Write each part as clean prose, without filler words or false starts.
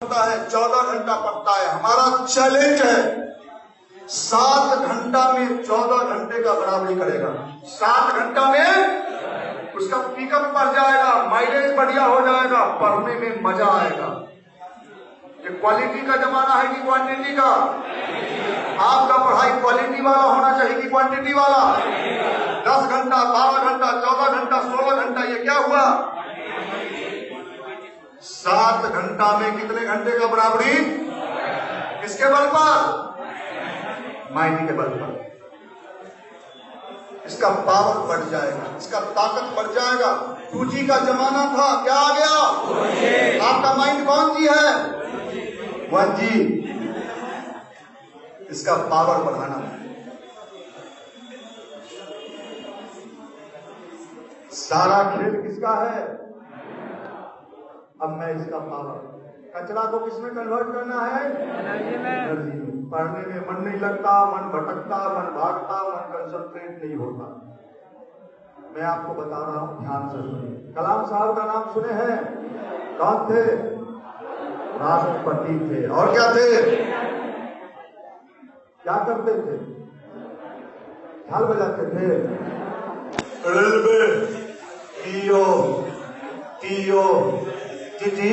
पढ़ता है, 14 घंटा पढ़ता है। हमारा चैलेंज है 7 घंटा में 14 घंटे का बराबरी करेगा। 7 घंटा में उसका पिकअप बढ़ जाएगा, माइलेज बढ़िया हो जाएगा, पढ़ने में मजा आएगा। ये क्वालिटी का जमाना है कि क्वांटिटी का? आपका पढ़ाई क्वालिटी वाला होना चाहिए कि क्वांटिटी वाला? 10 घंटा, 12 घंटा, 14 घंटा, 16 घंटा, ये क्या हुआ? 7 घंटा में कितने घंटे का बराबरी? किसके बल पर? माइंड के बल पर। इसका पावर बढ़ जाएगा, इसका ताकत बढ़ जाएगा। 2G का जमाना था, क्या आ गया? आपका माइंड कौन सी है? 1G। इसका पावर बढ़ाना है। सारा खेल किसका है? अब मैं इसका पावर, कचरा को किसमें कन्वर्ट करना है? एनर्जी में। पढ़ने में मन नहीं लगता, मन भटकता, मन भागता, मन कंसंट्रेट नहीं होता। मैं आपको बता रहा हूं, ध्यान से सुनिए। कलाम साहब का नाम सुने हैं? कौन थे? राष्ट्रपति थे। और क्या थे? क्या करते थे? झाल बजाते थे। रेलवे टीओ टीओ टीटी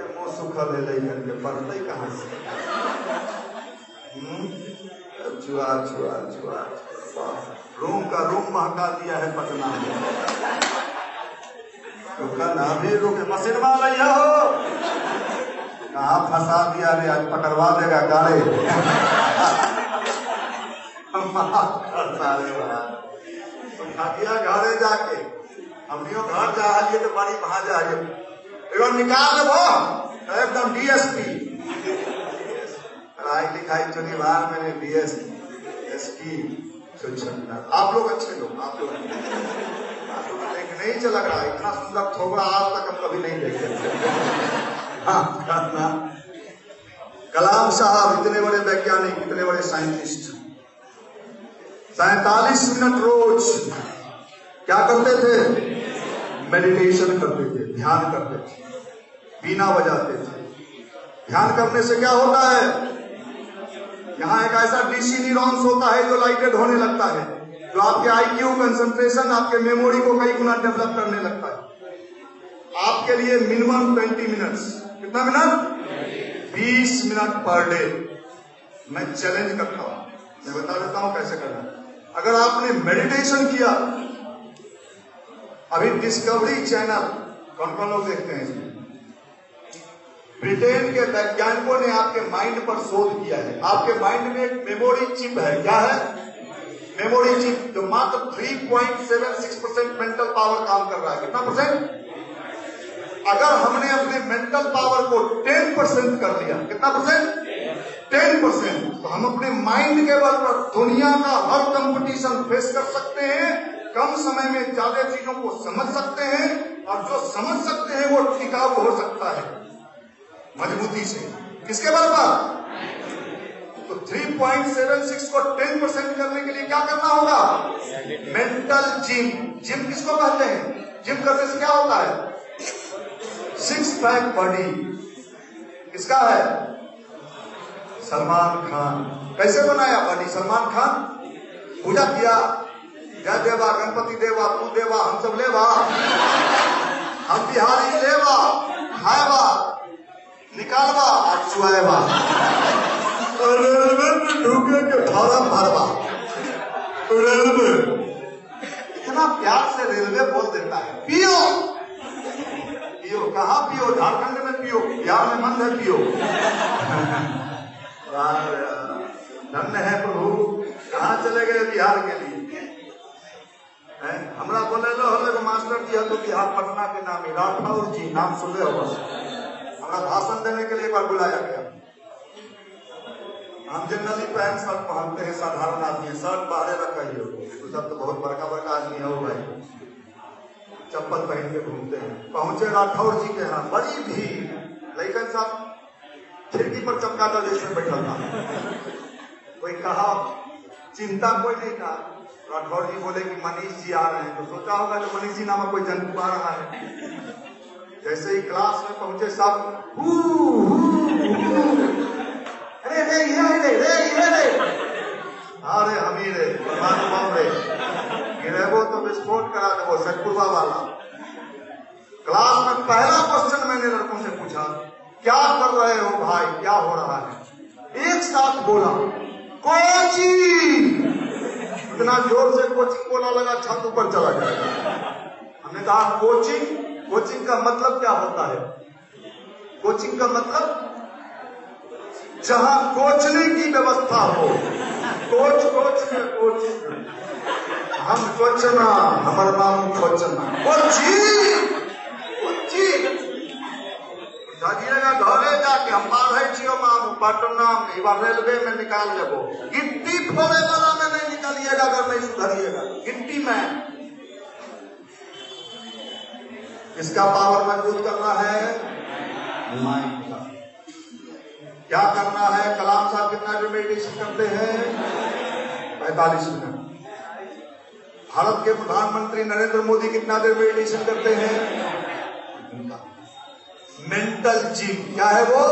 मुंह सुखल है, लेकर के पढ़ते कहां से? छुआ छुआ छुआ रूम का रूम महका दिया है पटना में। अभी रुके मशीनमा लिया हो, कहाँ फंसा दिया रे, आज पकड़वा देगा गाड़े। दिया घरे जाके हमनियों घर जा रही तो बड़ी वहां जाइए एवं निकाल वो एकदम DSP पढ़ाई लिखाई चुनिवार मैंने DSP। आप लोग अच्छे लोग, आप लोग देख नहीं चल रहा, इतना सुंदर थोबड़ा आज तक हम कभी नहीं देखे। कलाम साहब इतने बड़े वैज्ञानिक, इतने बड़े साइंटिस्ट, 47 मिनट रोज क्या करते थे? मेडिटेशन करते थे, ध्यान करते थे, बीना बजाते थे। ध्यान करने से क्या होता है? यहाँ एक ऐसा DC न्यूरॉन्स होता है जो लाइटेड होने लगता है, जो आपके IQ, कंसंट्रेशन, आपके मेमोरी को कई गुना डेवलप करने लगता है। आपके लिए मिनिमम 20 मिनट्स, कितना मिनट? 20 minute per day. मैं चैलेंज करता हूं, मैं बता देता हूं कैसे करना। अगर आपने मेडिटेशन किया, अभी डिस्कवरी चैनल कौन कौन लोग देखते हैं इसमें? ब्रिटेन के वैज्ञानिकों ने आपके माइंड पर शोध किया है। आपके माइंड में एक मेमोरी चिप है। क्या है? मेमोरी चिप, जो मात्र 3.76% मेंटल पावर काम कर रहा है। कितना परसेंट? अगर हमने अपने मेंटल पावर को 10% कर लिया, कितना परसेंट? 10%, तो हम अपने माइंड के बल पर दुनिया का हर कंपटीशन फेस कर सकते हैं, कम समय में ज्यादा चीजों को समझ सकते हैं, और जो समझ सकते हैं वो टिकाऊ हो सकता है मजबूती से। किसके बल पर? तो 3.76 को 10% करने के लिए क्या करना होगा? Mental gym. जिम किसको कहते हैं? जिम करने से क्या होता है? 6 पैक बॉडी। किसका है? सलमान खान। कैसे बनाया बॉडी सलमान खान? पूजा किया, जय देवा, गणपति देवा, तू देवा, हम सब लेवा, हम बिहारी लेवा, खाएवा, निकालवा और चुआएवा, रेलवे में ढूंढे के फार्म भरवा। रेलवे इतना प्यार से रेलवे बोल देता है। पियो पियो, कहाँ पियो? झारखंड में पियो, बिहार में बंद है पियो। धन्य है प्रभु, कहाँ चले गए बिहार के लिए? हमरा बोले लो मास्टर जी तो बिहार पटना के नाम ही राठौर जी, नाम सुने हो? हमरा भाषण देने के लिए एक बार बुलाया गया। हम जनरली पैंट शर्ट पहनते हैं, साधारण आदमी, शर्ट बाहर रखिए, तो सब तो बहुत बड़का बड़का आदमी है भाई, चप्पल पहन के घूमते हैं। पहुंचे राठौर जी के यहाँ, बड़ी भीड़, लेकिन सब खिड़की पर चमकाता जैसे बैठा था। कोई कहा, चिंता कोई नहीं था, राठौर जी बोले कि मनीष जी आ रहे हैं, तो सोचा होगा जो मनीष जी नामक कोई जंतु आ रहा है। जैसे ही क्लास में पहुंचे सब अरे रे अरे हम ही रे परमाणु बम रे गिरे वो तो विस्फोट करा दे वो सतपुरवा वाला। क्लास में पहला क्वेश्चन मैंने लड़कों से पूछा, क्या कर रहे हो भाई, क्या हो रहा है? एक साथ बोला कोचिंग। इतना जोर से कोचिंग बोला लगा छत ऊपर चला जाएगा। हमने कहा कोचिंग, कोचिंग का मतलब क्या होता है? कोचिंग का मतलब जहां कोचने की व्यवस्था हो। कोच कोच में कोचिंग, हम कोचना हमार मामू कोचना कोचिंग जाइएगा घरे जाके हम बाढ़ छियो मामू पटना में बार रेलवे में निकाल लेबो। गिट्टी फोड़े वाला में नहीं निकालिएगा अगर नहीं सुधरिएगा। गिट्टी में इसका पावर मजबूत करना है, माइंड का। क्या करना है? कलाम साहब कितना देर मेडिटेशन करते हैं? 45 मिनट। भारत के प्रधानमंत्री नरेंद्र मोदी कितना देर मेडिटेशन करते हैं? Mental gym. क्या है वो?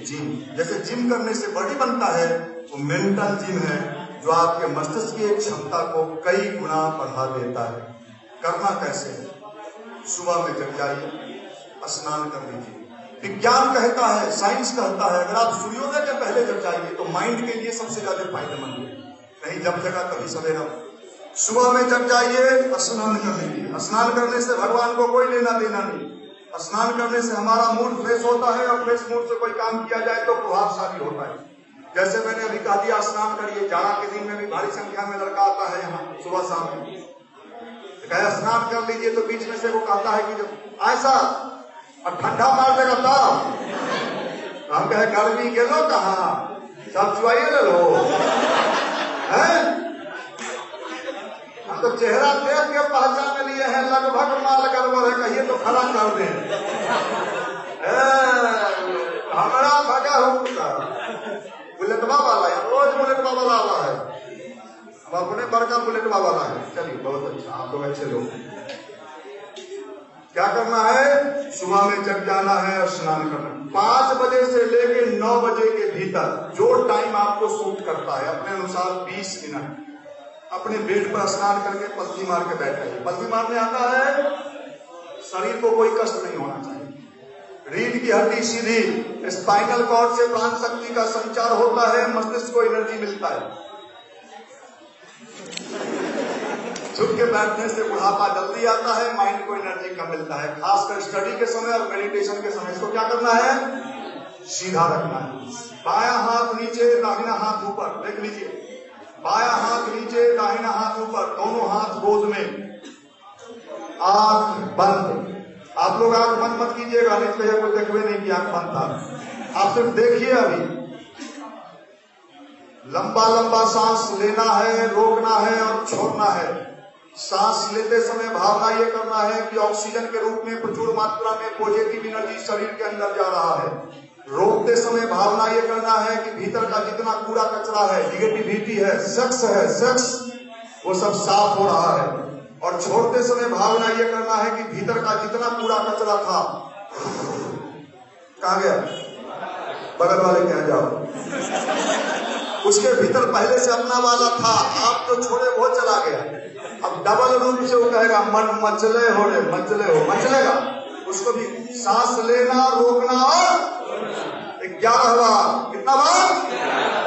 जिम। जैसे जिम करने से बॉडी बनता है, वो मेंटल जिम है जो आपके मस्तिष्क की क्षमता को कई गुना बढ़ा देता है। करना कैसे है? सुबह में जग जाइए, स्नान कर लीजिए। विज्ञान कहता है, साइंस कहता है, अगर आप सूर्योदय के पहले जग जाइए तो माइंड के लिए सबसे ज्यादा फायदेमंद है। नहीं जब जगा तभी सवेरा। सुबह में जग जाइए, स्नान कर लीजिए। स्नान करने से भगवान को कोई लेना देना नहीं। स्नान करने से हमारा मूड फ्रेश होता है और फ्रेश मूड से कोई काम किया जाए तो प्रभावशाली होता है। जैसे मैंने अभी कहा दिया स्नान करिए, जाड़ा के दिन में भी भारी संख्या में लड़का आता है यहाँ सुबह शाम। कहे स्नान कर लीजिए तो बीच में से वो कहता है कि जब ऐसा और ठंडा मार देगा तब हम कहे गर्मी के लो कहा सब चुआइए ले लो है। हम तो चेहरा देख के पहचान लिए हैं, लगभग माल गड़बड़ है, कहिए तो खड़ा कर दे। हमारा भगा होता बुलेटवा वाला है, रोज बुलेटवा वाला आवा है। हम अपने बड़का बुलेटवा वाला है। चलिए बहुत अच्छा, आप लोग अच्छे लोग। क्या करना है? सुबह में जग जाना है और स्नान करना। 5 बजे से लेके 9 बजे के भीतर जो टाइम आपको सूट करता है अपने अनुसार 20 मिनट अपने बेड पर स्नान करके पलथी मार के बैठ जाइए। पलथी मारने आता है, शरीर को कोई कष्ट नहीं होना चाहिए। रीढ़ की हड्डी सीधी, स्पाइनल कॉर्ड से प्राण शक्ति का संचार होता है, मस्तिष्क को एनर्जी मिलता है। झुक के बैठने से बुढ़ापा जल्दी आता है, माइंड को एनर्जी कम मिलता है, खासकर स्टडी के समय और मेडिटेशन के समय। इसको क्या करना है? सीधा रखना है। बायां हाथ नीचे, दाहिना हाथ ऊपर। देख लीजिए, बायां हाथ नीचे, दाहिना हाथ ऊपर, दोनों हाथ गोद में, आंख बंद। आप लोग आंख बंद मत कीजिएगा, नहीं तो कोई देखवे नहीं कि आंख बंद था। आप सिर्फ देखिए। अभी लंबा लंबा सांस लेना है, रोकना है और छोड़ना है। सांस लेते समय भावना ये करना है कि ऑक्सीजन के रूप में प्रचुर मात्रा में पॉजिटिव एनर्जी शरीर के अंदर जा रहा है। रोकते समय भावना ये करना है कि भीतर का जितना कूड़ा कचरा है, निगेटिविटी है, सेक्स वो सब साफ हो रहा है। और छोड़ते समय भावना ये करना है कि भीतर का जितना कूड़ा कचरा था, कहाँ गया? बगल वाले कह जाओ, उसके भीतर पहले से अपना वाला था, आप तो छोड़े वो चला गया। अब डबल रूप से वो कहेगा मन मचले हो रे, मचलेगा। उसको भी सांस लेना, रोकना और 11 बार। कितना बार?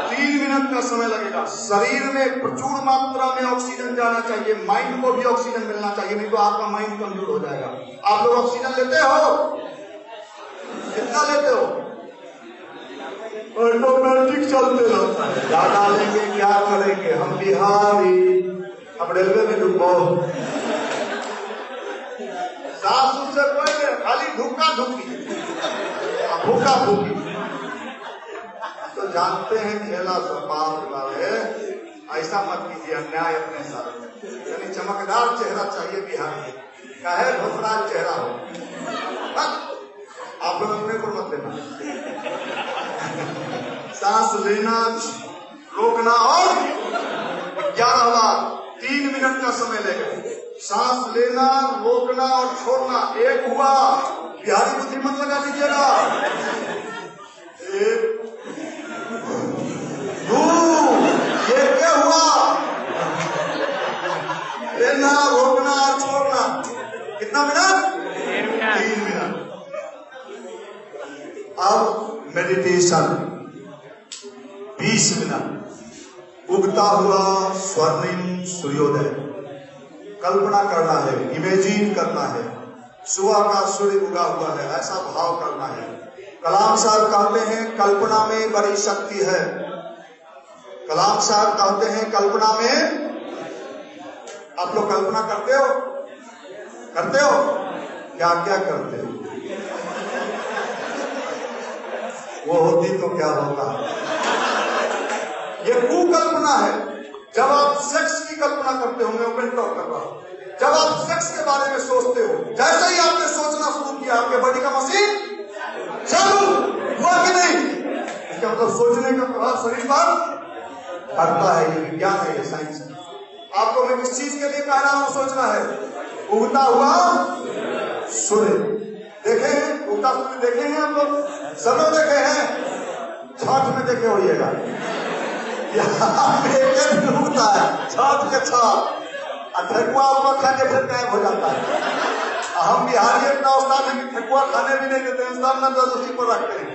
3 मिनट का समय लगेगा। शरीर में प्रचुर मात्रा में ऑक्सीजन जाना चाहिए, माइंड को भी ऑक्सीजन मिलना चाहिए, नहीं तो आपका माइंड कमजोर हो जाएगा। आप लोग ऑक्सीजन लेते हो? कितना लेते हो? ऑटोमेटिक चलते रहता है। ज्यादा लेंगे क्या करेंगे? हम बिहारी, अब रेलवे में डूबो। सास से कोई नहीं, खाली धुक्का धुक्की, भूखा भूखी। तो जानते हैं खेला स्वभाव वाले, ऐसा मत कीजिए अन्याय अपने साथ। यानी चमकदार चेहरा चाहिए बिहार में, चाहे धोखराज चेहरा हो। आप लोग अपने को मत लेना। सांस लेना, रोकना और 11 बार। 3 मिनट का समय लेगा। सांस लेना, रोकना और छोड़ना। एक हुआ, बिहारी बुद्धिमत लगा लीजिएगा। 1 2, ये क्या हुआ? लेना, रोकना और छोड़ना। कितना मिनट? 3 मिनट। अब मेडिटेशन 20 मिनट। उगता हुआ स्वर्णिम सूर्योदय कल्पना करना है, इमेजिन करना है। सुबह का सूर्य उगा हुआ है, ऐसा भाव करना है। कलाम साहब कहते हैं कल्पना में बड़ी शक्ति है। कलाम साहब कहते हैं कल्पना में। आप लोग कल्पना करते हो? करते हो? क्या क्या करते हो? वो होती तो क्या होता? ये कुकल्पना है। जब आप सेक्स की कल्पना करते हो, मैं ओपन टॉक कर रहा हूं, जब आप सेक्स के बारे में सोचते हो, जैसे ही आपने सोचना शुरू किया, आपके बॉडी का मशीन चालू हुआ कि नहीं? इसका मतलब सोचने का प्रभाव शरीर पर पड़ता है। ये विज्ञान है, ये साइंस है। आपको मैं किस चीज के लिए कह रहा हूं सोचना है? उगता हुआ सूर्य देखे हैं? उगता सूर्य देखे हैं हम लोग? सब लोग देखे हैं? छठ में देखे होइएगा, उगता है छठ के छठ। ठेकुआ खा के फिर गायब हो जाता है। हम बिहारी इतना उस्ताद है कि ठेकुआ खाने भी नहीं देते हैं, सब ना जरूरती पर रखते हैं।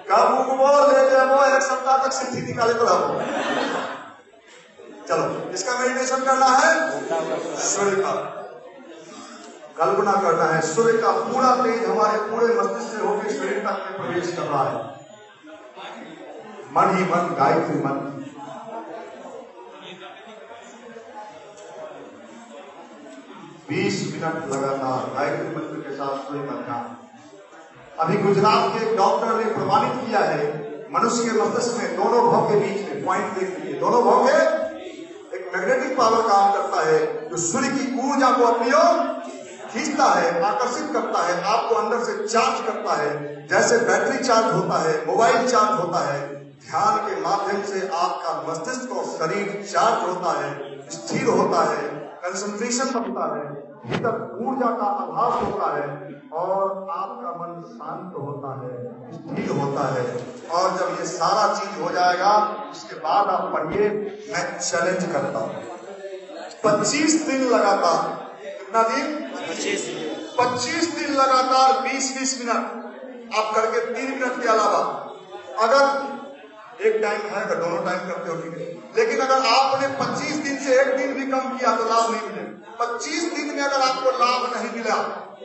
कब उगवो ले जाओ, 1 सप्ताह तक सिद्धि निकाले तो रहो। चलो, इसका मेडिटेशन करना है। सूर्य का कल्पना करना है। सूर्य का पूरा तेज हमारे पूरे मस्तिष्क से होकर शरीर तक में प्रवेश कर रहा है। मन ही मन, गायत्री मन। बीस मिनट लगातार गायत्री मंत्र के साथ सूर्य का ध्यान। अभी गुजरात के एक डॉक्टर ने प्रमाणित किया है, मनुष्य के मस्तिष्क में दोनों भाव के बीच में पॉइंट देख लीजिए, दोनों भाव में एक मैग्नेटिक पावर काम करता है, जो सूर्य की ऊर्जा को अपनी ओर खींचता है, आकर्षित करता है, आपको अंदर से चार्ज करता है। जैसे बैटरी चार्ज होता है, मोबाइल चार्ज होता है, ध्यान के माध्यम से आपका मस्तिष्क और शरीर चार्ज होता है, स्थिर होता है, कंसंट्रेशन बनता है, भीतर ऊर्जा का आभास होता है और आपका मन शांत होता है, स्थिर होता है। और जब ये सारा चीज हो जाएगा, उसके बाद आप पढ़िए, मैं चैलेंज करता हूं 25 दिन लगातार। कितना दिन? 25 दिन लगातार 20-20 मिनट आप करके 3 मिनट के अलावा, अगर एक टाइम है, अगर दोनों टाइम करते हो ठीक है, लेकिन अगर आपने 25 दिन से एक दिन भी कम किया तो लाभ नहीं मिलेगा। 25 दिन में अगर आपको लाभ नहीं मिला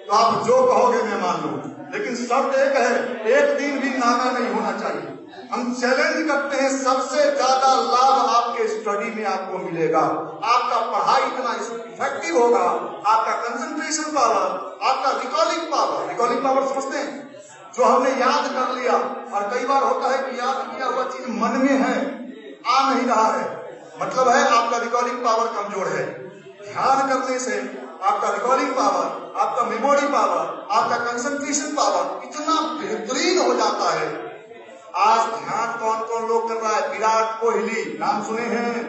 तो आप जो कहोगे मैं मान लूंगा, लेकिन शर्त एक है, एक दिन भी नागा नहीं होना चाहिए। हम चैलेंज करते हैं, सबसे ज्यादा लाभ आपके स्टडी में आपको मिलेगा। आपका पढ़ाई इतना इफेक्टिव होगा, आपका कंसंट्रेशन पावर, आपका रिकॉलिंग पावर समझते हैं, जो हमने याद कर लिया। और कई बार होता है कि याद किया हुआ चीज मन में है, आ नहीं रहा है, मतलब है आपका रिकॉलिंग पावर कमजोर है। ध्यान करने से आपका रिकॉलिंग पावर, आपका मेमोरी पावर, आपका कंसंट्रेशन पावर इतना बेहतरीन हो जाता है। आज ध्यान कौन कौन लोग कर रहा है? विराट कोहली, नाम सुने हैं?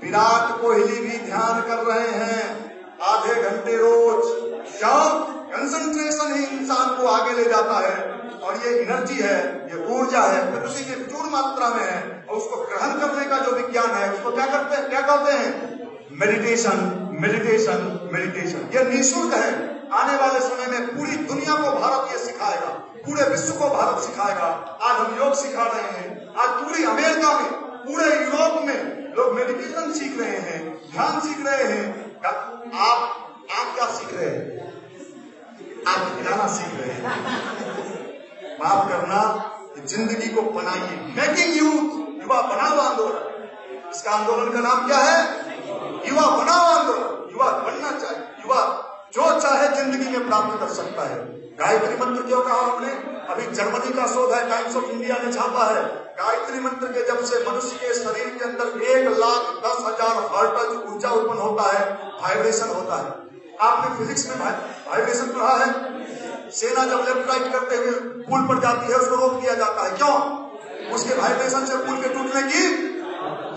विराट कोहली भी ध्यान कर रहे हैं आधे घंटे रोज। क्यों? कंसंट्रेशन ही इंसान को आगे ले जाता है, और ये एनर्जी है, ये ऊर्जा है, प्रकृति के प्रचुर मात्रा में है, और उसको ग्रहण करने का जो विज्ञान है, उसको क्या करते हैं? क्या कहते हैं? Meditation, meditation, meditation. ये निःशुल्क है। आने वाले समय में पूरी दुनिया को भारत ये सिखाएगा, पूरे विश्व को भारत सिखाएगा। आज हम योग सिखा रहे हैं, आज पूरी अमेरिका में, पूरे यूरोप में लोग मेडिटेशन सीख रहे हैं, ध्यान सीख रहे हैं। आप क्या सीख रहे हैं? आप गिराना सीख रहे हैं। माफ करना, जिंदगी को बनाइए। मेकिंग यूथ, युवा बनाओ आंदोलन। इसका आंदोलन का नाम क्या है? युवा बनाओ आंदोलन। युवा बनना चाहिए, युवा जो चाहे जिंदगी में प्राप्त कर सकता है। गायत्री मंत्र क्यों कहा हमने? अभी जर्मनी का शोध है, टाइम्स ऑफ इंडिया ने छापा है। गायत्री मंत्र के जब से मनुष्य के शरीर के अंदर 1,10,000 हर्ट्ज ऊर्जा उत्पन्न होता है, वाइब्रेशन होता है। आपने फिजिक्स में वाइब्रेशन पढ़ा है? सेना जब लेफ्ट राइट करते हुए पुल पर जाती है, उसको रोक दिया जाता है। क्यों? उसके वाइब्रेशन से पुल के टूटने की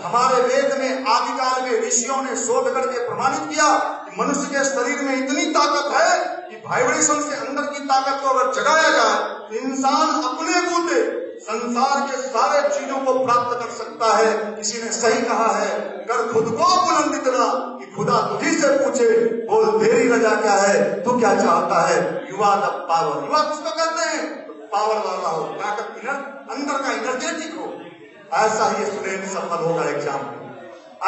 हमारे वेद में आदिकाल में ऋषियों ने शोध करके प्रमाणित किया कि मनुष्य के शरीर में इतनी ताकत है कि वाइब्रेशन से अंदर की ताकत को अगर जगाया जाए तो इंसान अपने बूते संसार के सारे चीजों को प्राप्त कर सकता है। किसी ने सही कहा है, कर खुद को बुलंद इतना कि खुदा तुझी से पूछे, बोल तेरी रजा क्या है, तू क्या चाहता है। युवा द पावर, युवा किसको कहते हैं? पावर वाला हो, ताकत अंदर का एनर्जेटिक हो। ऐसा ही स्टूडेंट सफल होगा एग्जाम में,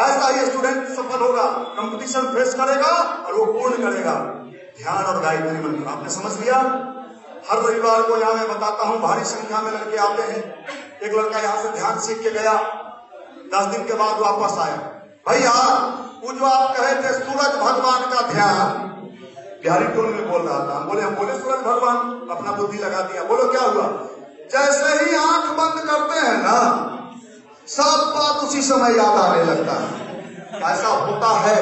ऐसा ही स्टूडेंट सफल होगा, कंपटीशन फेस करेगा और वो पूर्ण करेगा। ध्यान और गायत्री मंत्र आपने समझ लिया। हर रविवार को यहाँ मैं बताता हूँ, भारी संख्या में लड़के आते हैं। एक लड़का यहाँ से ध्यान सीख के गया, 10 दिन के बाद वापस आया। भैया वो जो आप कहे थे सूरज भगवान का ध्यान, बिहारी टोन में बोल रहा था। हम बोले सूरज भगवान, अपना बुद्धि लगा दिया। बोलो क्या हुआ? जैसे ही आंख बंद करते हैं ना, सब बात उसी समय याद आने लगता है। ऐसा होता है,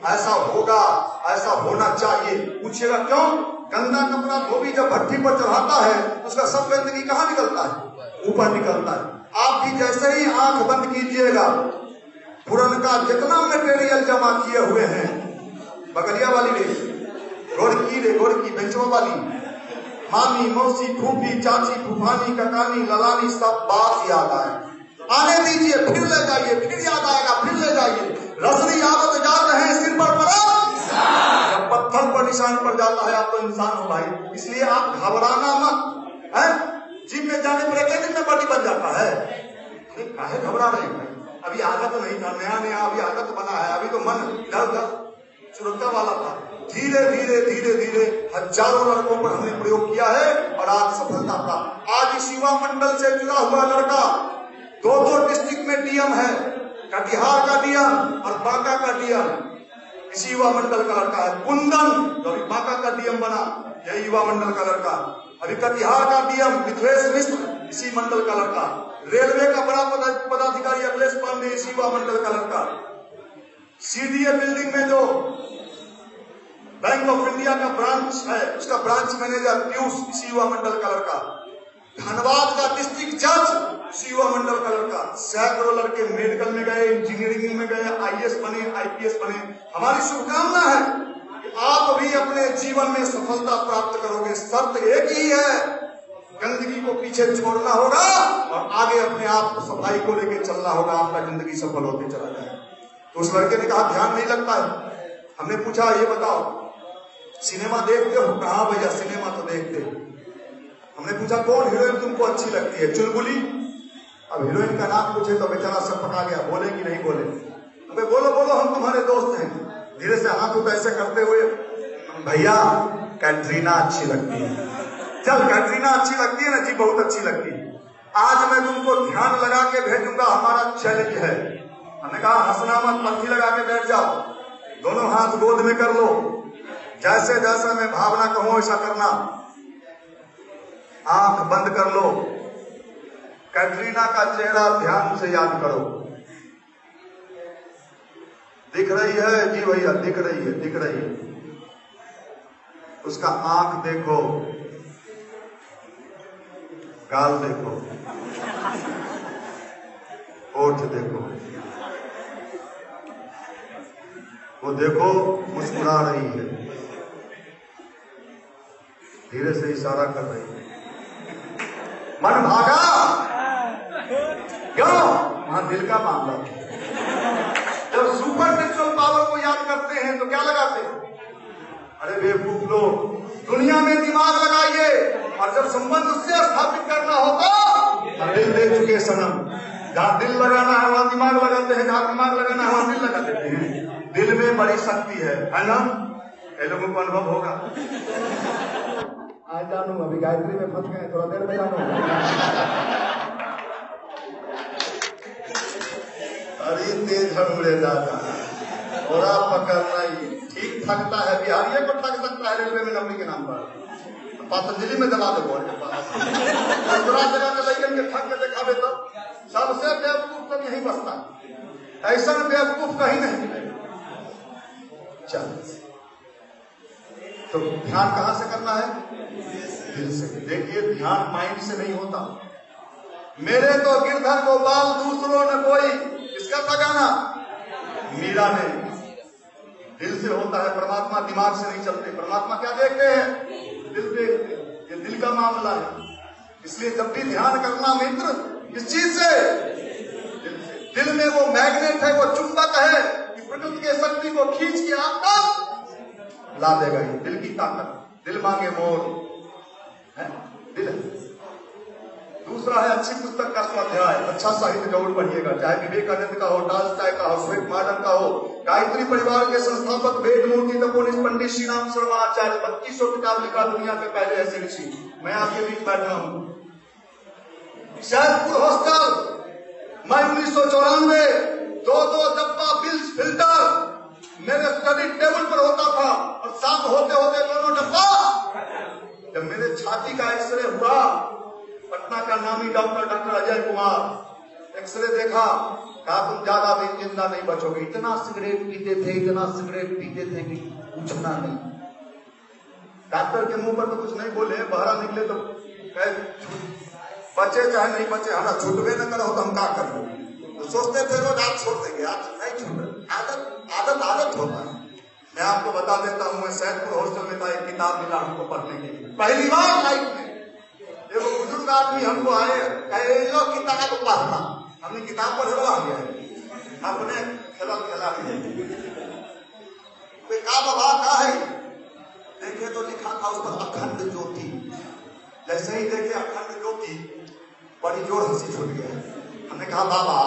ऐसा होगा, ऐसा होना चाहिए। पूछिएगा क्यों? गंदा कपड़ा धोबी जब भट्टी पर चढ़ाता है उसका सब गंदगी कहाँ निकलता है? ऊपर निकलता है। आप भी जैसे ही आंख बंद कीजिएगा, पुरनका जितना मटेरियल जमा किए हुए हैं, बगलिया वाली रे, गोड़ की बेंचों वाली, मामी, मौसी, फूफी, चाची, फूफानी, ककानी, ललानी, सब बात याद आए। आने दीजिए, फिर ले जाइए, फिर याद आएगा, फिर ले जाइए। रसनी आवत याद रहे सिर पर पड़ा, जब पत्थर पर निशान पड़ जाता है आप तो इंसान हो भाई। इसलिए आप घबराना मत है। जिम में जाने पर एक दिन में बॉडी बन जाता है, काहे घबरा रहे हैं? अभी आदत नहीं था, नया अभी आदत बना है, अभी तो मन इधर उधर सुरक्षा वाला था। धीरे धीरे हजारों लड़कों पर हमने प्रयोग किया है और आज सफलता प्राप्त। आज इस युवा मंडल से जुड़ा हुआ लड़का 2 डिस्ट्रिक्ट में डीएम है, कटिहार का डीएम और बांका का डीएम। इसी युवा मंडल का लड़का है कुंदन, जो अभी बांका का डीएम बना, यही युवा मंडल का लड़का। अभी कटिहार का डीएम मिथिलेश मिश्र, इसी मंडल का लड़का। रेलवे का बड़ा पदाधिकारी अखिलेश पांडे, इसी युवा मंडल का लड़का। सीडीए बिल्डिंग में जो बैंक ऑफ इंडिया का ब्रांच है, उसका ब्रांच मैनेजर पीयूष, इसी युवा मंडल का लड़का। धनबाद का डिस्ट्रिक्ट जज, इसी युवा मंडल का लड़का। सैकड़ों लड़के मेडिकल में गए, इंजीनियरिंग में गए, आईएएस बने, आईपीएस बने। हमारी शुभकामना है कि आप भी अपने जीवन में सफलता प्राप्त करोगे। शर्त एक ही है, गंदगी को पीछे छोड़ना होगा और आगे अपने आप को सफाई को लेकर चलना होगा। आपका जिंदगी सफल होते चला जाए। तो उस लड़के ने कहा ध्यान नहीं लगता है। हमने पूछा ये बताओ सिनेमा देखते हो? कहा भैया सिनेमा तो देखते हो। हमने पूछा कौन हीरोइन तुमको अच्छी लगती है? चुलबुली। अब हीरोइन का नाम पूछे तो बेचारा सब पका गया, बोले कि नहीं बोले? अबे बोलो बोलो, हम तुम्हारे दोस्त हैं। धीरे से हाथ उठ ऐसे करते हुए, भैया कैटरीना अच्छी लगती है। चल कैटरीना अच्छी लगती है ना जी, बहुत अच्छी लगती है। आज मैं तुमको ध्यान लगा के भेजूंगा, हमारा चैलेंज है। हमने कहा हंसना मत, पत्थी लगा के बैठ जाओ, दोनों हाथ गोद में कर लो, जैसे जैसे मैं भावना कहूं ऐसा करना। आंख बंद कर लो, कैटरीना का चेहरा ध्यान से याद करो। दिख रही है जी भैया, दिख रही है, दिख रही है। उसका आंख देखो, गाल देखो, होठ देखो, वो देखो मुस्कुरा रही है, धीरे से इशारा कर रही है। मन भागा क्यों? वहां दिल का मामला। जब सुपर नेचुरल पावर को याद करते हैं तो क्या लगाते हैं? अरे बेवकूफ लोग, दुनिया में दिमाग लगाइए और जब संबंध उससे स्थापित करना होता तो दिल दे चुके सनम। जहां दिल लगाना है वहां दिमाग लगाते हैं, जहां दिमाग लगाना है वहां दिल लगा देते हैं। दिल में बड़ी शक्ति है ना? ये लोगों को अनुभव होगा। आज जानू, अभी गायत्री में फंस गए, थोड़ा देर में जानू। अरे तेज हड़बड़े दादा, और आप पकड़ना ही ठीक थकता है। बिहारिये को ठग सकता है रेलवे में नौकरी के नाम पर। पतंजलि में दबा दो बोल के पास, दूसरा जगह में लेकिन के ठग के दिखावे तो सबसे बेवकूफ तो यही बसता है। ऐसा बेवकूफ कहीं नहीं। चल तो ध्यान कहां से करना है? दिल से। देखिए ध्यान माइंड से नहीं होता। मेरे तो गिरधर गोपाल दूसरों न कोई, किसका था गाना? मीरा ने। दिल से होता है परमात्मा, दिमाग से नहीं चलते। परमात्मा क्या देखते हैं? दिल देखते हैं। ये दिल का मामला है। इसलिए जब भी ध्यान करना मित्र, किस चीज से? दिल से। दिल में वो मैग्नेट है, वो चुंबक है कि प्रकृति के शक्ति को खींच के आप तक ला देगा। ये दिल की ताकत। दिल मांगे मोर है दिल। दूसरा है अच्छी पुस्तक का स्वाध्याय, अच्छा साहित्य जरूर पढ़िएगा, चाहे विवेकानंद का हो, टॉल्स्टॉय का हो, स्वेट मॉडर्न का हो। गायत्री परिवार के संस्थापक वेदमूर्ति तपोनिष्ठ पंडित श्री राम शर्मा आचार्य 2500 किताब लिखा, दुनिया के पहले ऐसे ऋषि। मैं आपके बीच बैठा हूं। सैदपुर हॉस्टल, मैं 1994 दो डब्बा बिल्स फिल्टर मेरे स्टडी टेबल पर होता था, और शाम होते होते दोनों डब्बा। जब मेरे छाती का एक्सरे हुआ, पटना का नामी डॉक्टर अजय कुमार एक्सरे देखा, कहा तुम ज्यादा दिन जिंदा नहीं बचोगे। इतना सिगरेट पीते थे, इतना सिगरेट पीते थे कि पूछना नहीं। डॉक्टर के मुंह पर तो कुछ नहीं बोले, बाहर निकले तो बचे चाहे नहीं बचे, हमारा छूटवे न करो तो हम क्या करें। तो सोचते थे लोग आज छोड़ देंगे, आज नहीं छूट। आदत होता है। मैं आपको बता देता हूँ, मैं सैदपुर हॉस्टल में था, एक किताब मिला हमको पढ़ने के लिए, पहली बार लाइफ में। एक बुजुर्ग आदमी हमको आए, कहे लो किताब पढ़ना। हमने किताब पढ़ लो, आ गया अपने खेला का बाबा का है। देखे तो लिखा था उस पर अखंड ज्योति। जैसे ही देखे अखंड ज्योति, बड़ी जोर हंसी छूट गया। हमने कहा बाबा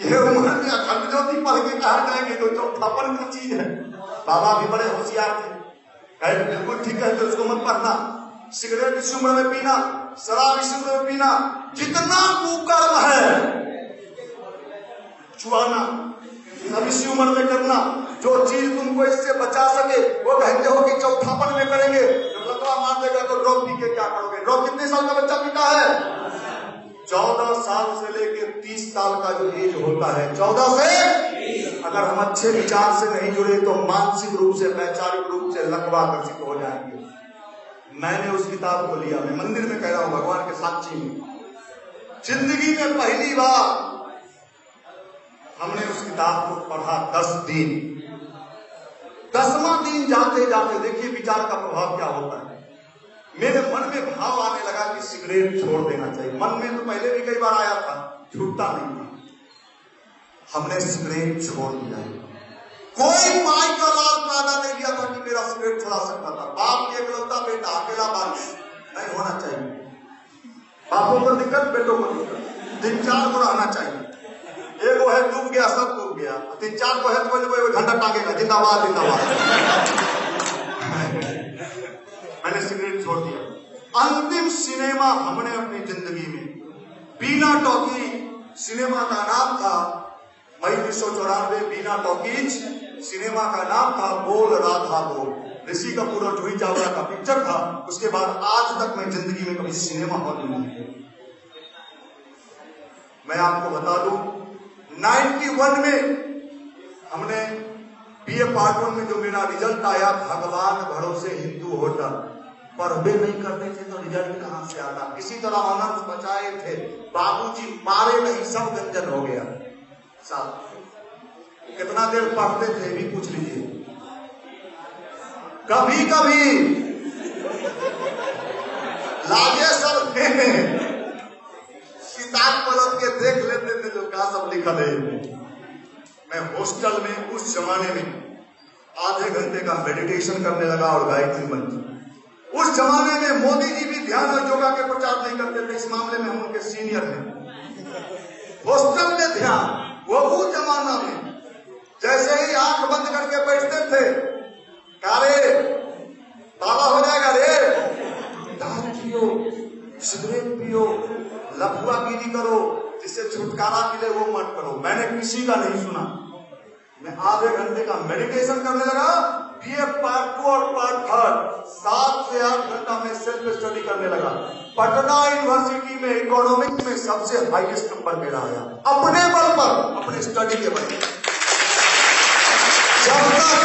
ये उम्र में अखंड ज्योति पढ़ के कहा जाएंगे तो चौथापन की चीज है। बाबा भी बड़े होशियार थे, कहे बिल्कुल ठीक है, तो उसको मत पढ़ना। सिगरेट इस उम्र में पीना, शराब इस उम्र में पीना, जितना कुकर्म है छुआना, सब इसी उम्र में करना। जो चीज तुमको इससे बचा सके वो कहते हो कि चौथापन में करेंगे। जब लकवा मार देगा तो ड्रॉप पी के क्या करोगे? ड्रॉप कितने साल का बच्चा पीता है? 14 साल से लेकर 30 साल का जो एज होता है, 14 से अगर हम अच्छे विचार से नहीं जुड़े तो मानसिक रूप से, वैचारिक रूप से लकवा ग्रसित हो जाएंगे। मैंने उस किताब को लिया, मैं मंदिर में कह रहा हूं, भगवान के साक्षी में। जिंदगी में पहली बार हमने उस किताब को पढ़ा 10 दिन। 10वां दिन जाते जाते देखिए विचार का प्रभाव क्या होता है। मेरे मन में भाव आने लगा कि सिगरेट छोड़ देना चाहिए। मन में तो पहले भी कई बार आया था, छूटता नहीं था। हमने सिगरेट छोड़ दिया। कोई माई का लाल पैदा नहीं दिया था कि मेरा सिगरेट छुड़ा सकता था। बाप की एकलौता बेटा, अकेला बाप नहीं होना चाहिए। बापों को दिक्कत, बेटों को दिक्कत। 3-4 को रहना चाहिए। एक वो है डूब गया, सब डूब गया। 3-4 को है तो झंडा टांगेगा, जिंदाबाद जिंदाबाद। मैंने सिगरेट छोड़ दिया। अंतिम सिनेमा हमने अपनी जिंदगी में, बीना टॉकी सिनेमा का नाम था। मई 1994 बीना टॉकीज सिनेमा का नाम था। बोल राधा बोल, ऋषि कपूर और जूही चावला का पिक्चर था। उसके बाद आज तक मैं जिंदगी में कभी सिनेमा हॉल में नहीं गया। मैं आपको बता दूं, 91 में हमने बीए पार्ट 1 में जो मेरा रिजल्ट आया, भगवान भरोसे हिंदू होटल, पढ़े नहीं करते थे तो रिजल्ट कहां से आता। किसी तरह ऑनर्स बचाए थे, बाबूजी मारे नहीं, सब गंजन हो गया। साहब कितना देर पढ़ते थे भी पूछ लीजिए। कभी कभी लागे सब किताब पलट के देख लेते थे जो क्या सब लिखा है। मैं हॉस्टल में उस जमाने में आधे घंटे का मेडिटेशन करने लगा और गायत्री मंत्र। उस जमाने में मोदी जी भी ध्यान और योगा के प्रचार नहीं करते थे। इस मामले में हम उनके सीनियर हैं। हॉस्टल में ध्यान, वो जमाना में जैसे ही आंख बंद करके बैठते थे, कारे ताला हो जाएगा रे, दारू पियो, सिगरेट पियो, लफुआगिरी करो, जिससे छुटकारा मिले वो मत करो। मैंने किसी का नहीं सुना। मैं आधे घंटे का मेडिटेशन करने लगा। बीए पार्ट 2 और पार्ट 3 7 से 8 घंटा में सेल्फ स्टडी करने लगा। पटना यूनिवर्सिटी में इकोनॉमिक्स में सबसे हाईएस्ट नंबर मेरा आया, अपने बल पर, अपने स्टडी के बल पर। जब तक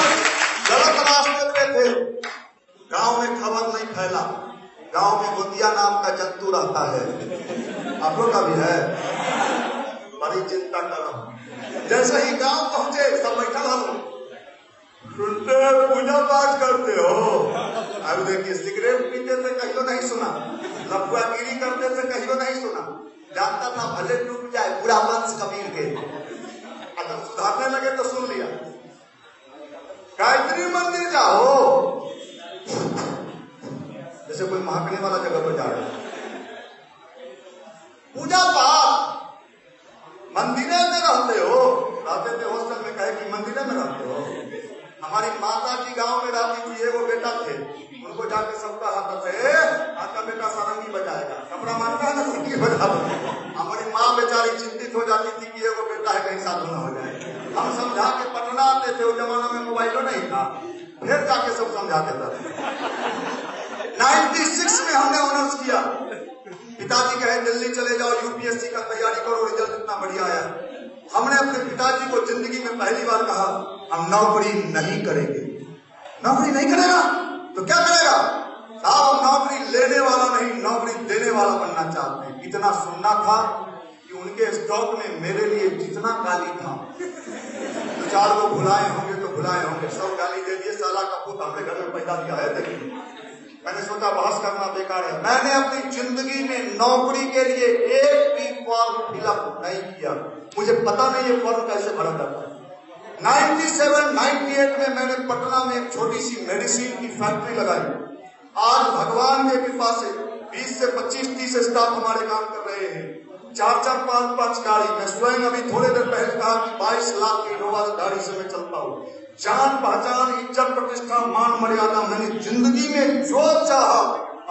गलत रास्ते पे थे, गांव में खबर नहीं फैला। गांव में गोतिया नाम का जंतु रहता है, आप लोग का भी है, बड़ी चिंता कर रहा हूं। जैसे ही गांव पहुंचे सब बैठा रहो, सुनते पूजा पाठ करते हो। अब देखिए सिगरेट पीते थे कहियो नहीं सुना, लफुआगिरी करते थे कहियो नहीं सुना, जानता था भले डूब जाए पूरा वंश कबीर के, अगर सुधारने लगे तो सुन लिया। गायत्री मंदिर जाओ, जैसे कोई महाकली वाला जगह पर जा रहे हैं, पूजा पाठ मंदिरे में रहते हो, रहते थे हॉस्टल में, कहे कि मंदिरे में रहते हो। हमारी माता जी गांव में रहती थी, एगो बेटा थे, उनको जाके सबका हाथ थे, आपका बेटा सारंगी बजाएगा, कपड़ा मारता है ना सारंगी बजा। हमारी माँ बेचारी चिंतित हो जाती थी कि एगो बेटा है कहीं साधु न हो जाए। हम समझा के पटना आते थे, उस जमाना में मोबाइलो नहीं था, फिर जाके सब समझा देता था। 96 में हमने ऑनर्स किया, पिताजी कहे दिल्ली चले जाओ, यूपीएससी का तैयारी करो, रिजल्ट इतना बढ़िया आया। हमने अपने पिताजी को जिंदगी में पहली बार कहा हम नौकरी नहीं करेंगे। नौकरी नहीं करेगा तो क्या करेगा? साहब हम नौकरी लेने वाला नहीं, नौकरी देने वाला बनना चाहते हैं। इतना सुनना था कि उनके स्टॉक में मेरे लिए जितना गाली था, दो चार को भुलाए होंगे तो भुलाए होंगे, सब गाली दे दिए, साला का पुत हमने घर में पैदा किया है। देखिए मैंने सोचा बहस करना बेकार है। मैंने अपनी जिंदगी में नौकरी के लिए एक भी फॉर्म फिलअप नहीं किया, मुझे पता नहीं ये फॉर्म कैसे भरा जाता है। 97-98 में मैंने पटना में एक छोटी सी मेडिसिन की फैक्ट्री लगाई। आज भगवान की कृपा से 20 से 25-30 स्टाफ हमारे काम कर रहे हैं, 4-4, 5-5 गाड़ी। मैं स्वयं अभी थोड़ी देर पहले कहा कि 22 लाख की इनोवा गाड़ी से मैं चलता हूँ। जान पहचान, इज्जत, प्रतिष्ठा, मान मर्यादा, मैंने जिंदगी में जो चाहा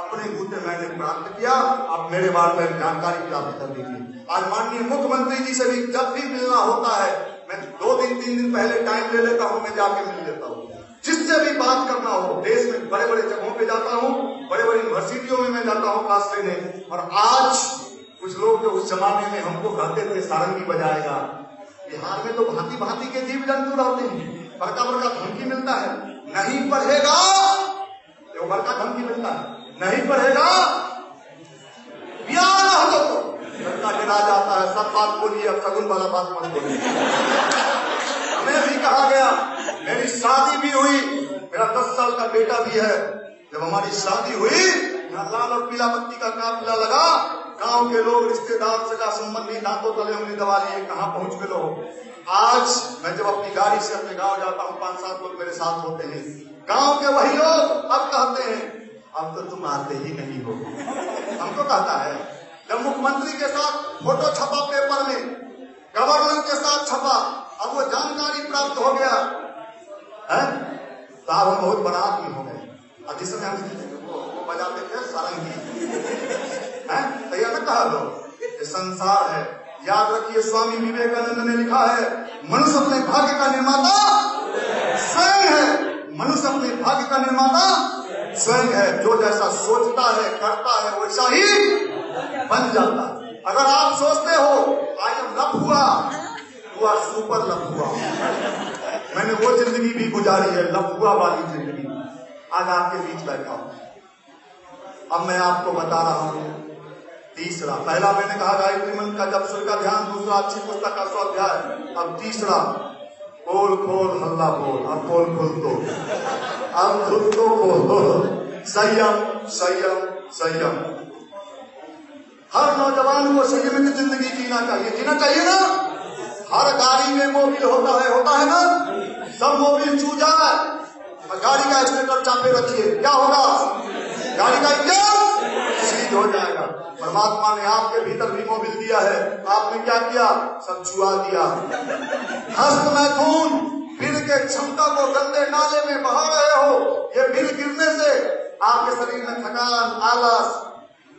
अपने बूते मैंने प्राप्त किया। अब मेरे बारे में जानकारी प्राप्त कर लीजिए। आज माननीय मुख्यमंत्री जी से भी जब भी मिलना होता है, मैं 2-3 दिन पहले टाइम ले लेता हूँ, मैं जाके मिल लेता हूँ। जिससे भी बात करना हो, देश में बड़े बड़े जगहों पे जाता हूँ, बड़े बड़े यूनिवर्सिटियों में मैं जाता हूँ क्लास लेने। और आज कुछ लोग जो उस जमाने में हमको कहते थे सारंगी बजाएगा, बिहार में तो भांति भांति के जीव जंतु रहते हैं, बड़का बड़का धमकी मिलता है, नहीं पढ़ेगा तो बड़का धमकी मिलता है, नहीं पढ़ेगा ब्याह तो लड़का डरा जाता है। सब बात बोलिए, अब सगुन वाला बात मत बोलिए। हमें भी कहा गया, मेरी शादी भी हुई, मेरा 10 साल का बेटा भी है। जब हमारी शादी हुई, यहाँ लाल और पीला बत्ती का काफिला लगा, गांव के लोग, रिश्तेदार, सगा संबंधी दांतों तले उंगली दबा लिए, कहाँ पहुंच गए लोग। आज मैं जब अपनी गाड़ी से अपने गांव जाता हूँ, 5-7 लोग मेरे साथ होते हैं, गांव के वही लोग अब कहते हैं अब तो तुम आते ही नहीं हो। हमको कहता है, जब मुख्यमंत्री के साथ फोटो छपा पेपर में, गवर्नर के साथ छपा, अब वो जानकारी प्राप्त हो गया है, साहब हम बहुत बड़ा आदमी हो गए। और जिस समय हम वो बजाते थे सारंगी, तैयार न कहा लो, ये संसार है। याद रखिए, स्वामी विवेकानंद ने लिखा है, मनुष्य अपने भाग्य का निर्माता स्वयं है। मनुष्य अपने भाग्य का निर्माता स्वयं है। जो जैसा सोचता है, करता है, वैसा ही बन जाता है। अगर आप सोचते हो आई एम लफुआ, यू आर सुपर लफुआ। मैंने वो जिंदगी भी गुजारी है, लफुआ वाली जिंदगी। आज आपके बीच बैठा हूं। अब मैं आपको बता रहा हूं तीसरा। पहला मैंने कहा गायत्री मंत्र का जप, सूर्य का ध्यान, दूसरा अच्छी पुस्तक का स्वाध्याय, अब तीसरा खोल खोल हल्ला बोल। अब खोल खोल तो, अब खुद को खोल। संयम संयम संयम। हर नौजवान को संयमित जिंदगी जीना चाहिए, जीना चाहिए ना। हर गाड़ी में मोबिल होता है ना। सब मोबिल छू जाए और गाड़ी का एक्सीलेटर चापे रखिए, क्या होगा? गाड़ी का इंजन सीध हो जाएगा। परमात्मा ने आपके भीतर भी मोबिल दिया है, आपने क्या किया? सब छुआ दिया। हस्त मैथुन, बिल के क्षमता को गंदे नाले में बहा रहे हो। ये बिल गिरने से आपके शरीर में थकान, आलस,